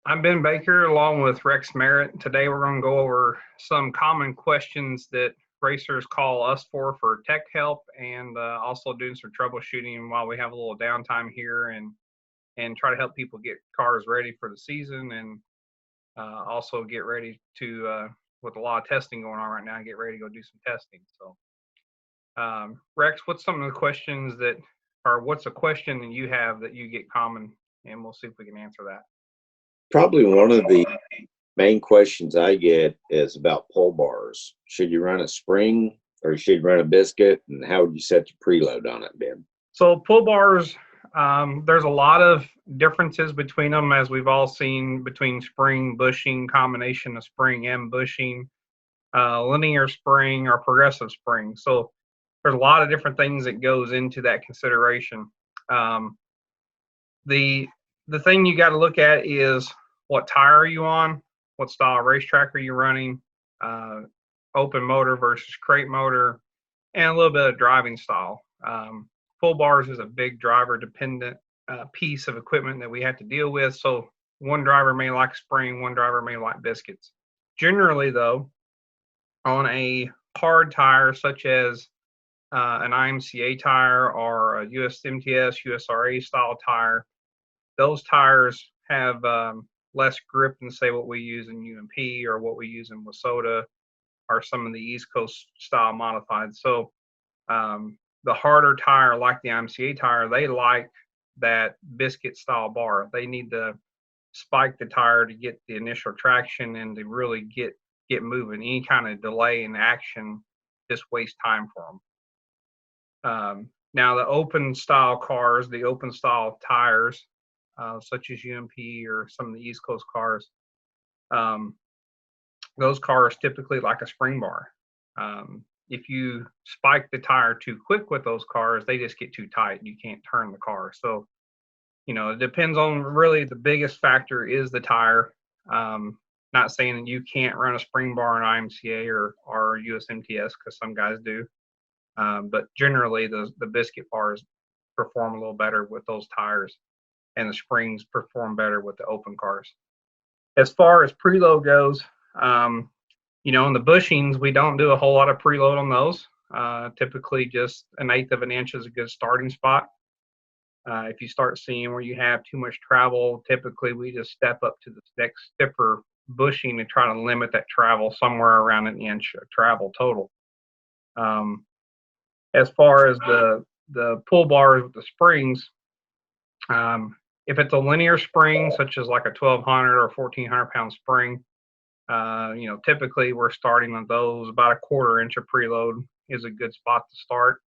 I'm Ben Baker along with Rex Merritt. Today we're going to go over some common questions that racers call us for tech help and also doing some troubleshooting while we have a little downtime here and try to help people get cars ready for the season and also get ready to, with a lot of testing going on right now, get ready to go do some testing. So, Rex, what's some of the questions that, or what's a question that you have that you get common, and we'll see if we can answer that. Probably one of the main questions I get is about pull bars. Should you run a spring or should you run a biscuit? And how would you set your preload on it, Ben? So pull bars, there's a lot of differences between them, as we've all seen between spring, bushing, combination of spring and bushing, linear spring or progressive spring. So there's a lot of different things that goes into that consideration. Um, the the thing you got to look at is what tire are you on, what style of racetrack are you running, uh, open motor versus crate motor, and a little bit of driving style. Full bars is a big driver dependent piece of equipment that we have to deal with. So one driver may like spring, one driver may like biscuits. Generally, though, on a hard tire such as an IMCA tire or a USMTS, USRA style tire, those tires have less grip than say what we use in UMP or what we use in Wasota or some of the East Coast style modified. So the harder tire, like the IMCA tire, they like that biscuit style bar. They need to spike the tire to get the initial traction and to really get moving. Any kind of delay in action just wastes time for them. Now the open style cars, the open style tires, such as UMP or some of the East Coast cars, um, those cars typically like a spring bar. If you spike the tire too quick with those cars, they just get too tight. You can't turn the car. So, it depends on, really the biggest factor is the tire. Not saying that you can't run a spring bar in IMCA or USMTS, because some guys do. But generally the biscuit bars perform a little better with those tires, and the springs perform better with the open cars. As far as preload goes, in the bushings, we don't do a whole lot of preload on those. Typically, just an eighth of an inch is a good starting spot. If you start seeing where you have too much travel, typically we just step up to the next stiffer bushing to try to limit that travel somewhere around an inch of travel total. As far as the pull bars with the springs, if it's a linear spring, such as like a 1,200 or 1,400 pound spring, typically we're starting on those. About a quarter inch of preload is a good spot to start.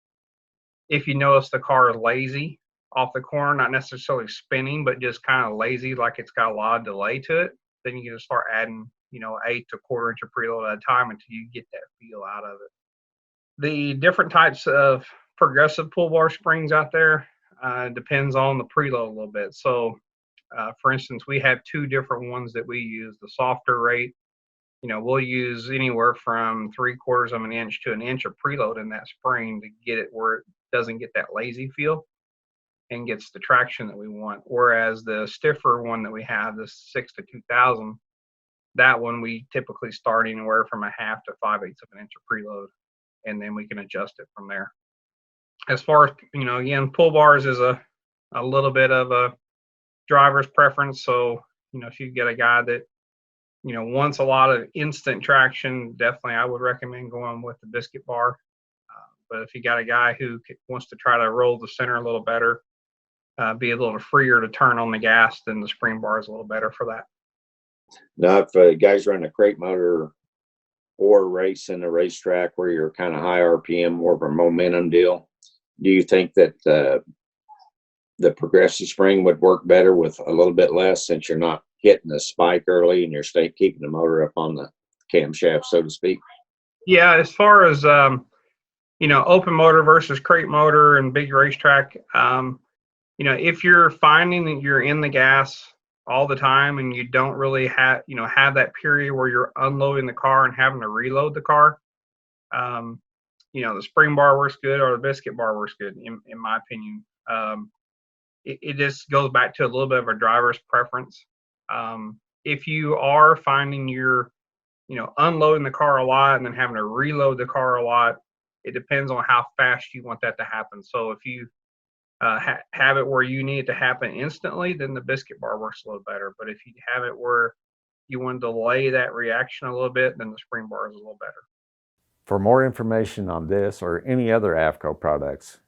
If you notice the car is lazy off the corner, not necessarily spinning, but just kind of lazy, like it's got a lot of delay to it, then you can just start adding, 8 to a quarter inch of preload at a time until you get that feel out of it. The different types of progressive pull bar springs out there depends on the preload a little bit. So, for instance, we have two different ones that we use. The softer rate, we'll use anywhere from 3/4 of an inch to an inch of preload in that spring to get it where it doesn't get that lazy feel and gets the traction that we want. Whereas the stiffer one that we have, the 6 to 2,000, that one we typically start anywhere from a half to 5/8 of an inch of preload, and then we can adjust it from there. As far as, again, pull bars is a little bit of a driver's preference. So, if you get a guy that, wants a lot of instant traction, definitely I would recommend going with the biscuit bar. But if you got a guy who wants to try to roll the center a little better, be a little freer to turn on the gas, then the spring bar is a little better for that. Now, if guys run a crate motor or racing a racetrack where you're kind of high RPM, more of a momentum deal, do you think that the progressive spring would work better with a little bit less, since you're not hitting the spike early and you're keeping the motor up on the camshaft, so to speak? Yeah, as far as open motor versus crate motor and big racetrack, if you're finding that you're in the gas all the time and you don't really have that period where you're unloading the car and having to reload the car, the spring bar works good or the biscuit bar works good, in my opinion. It just goes back to a little bit of a driver's preference. if you are finding you're, unloading the car a lot and then having to reload the car a lot, it depends on how fast you want that to happen. So if you have it where you need it to happen instantly, then the biscuit bar works a little better. But if you have it where you want to delay that reaction a little bit, then the spring bar is a little better. For more information on this or any other AFCO products,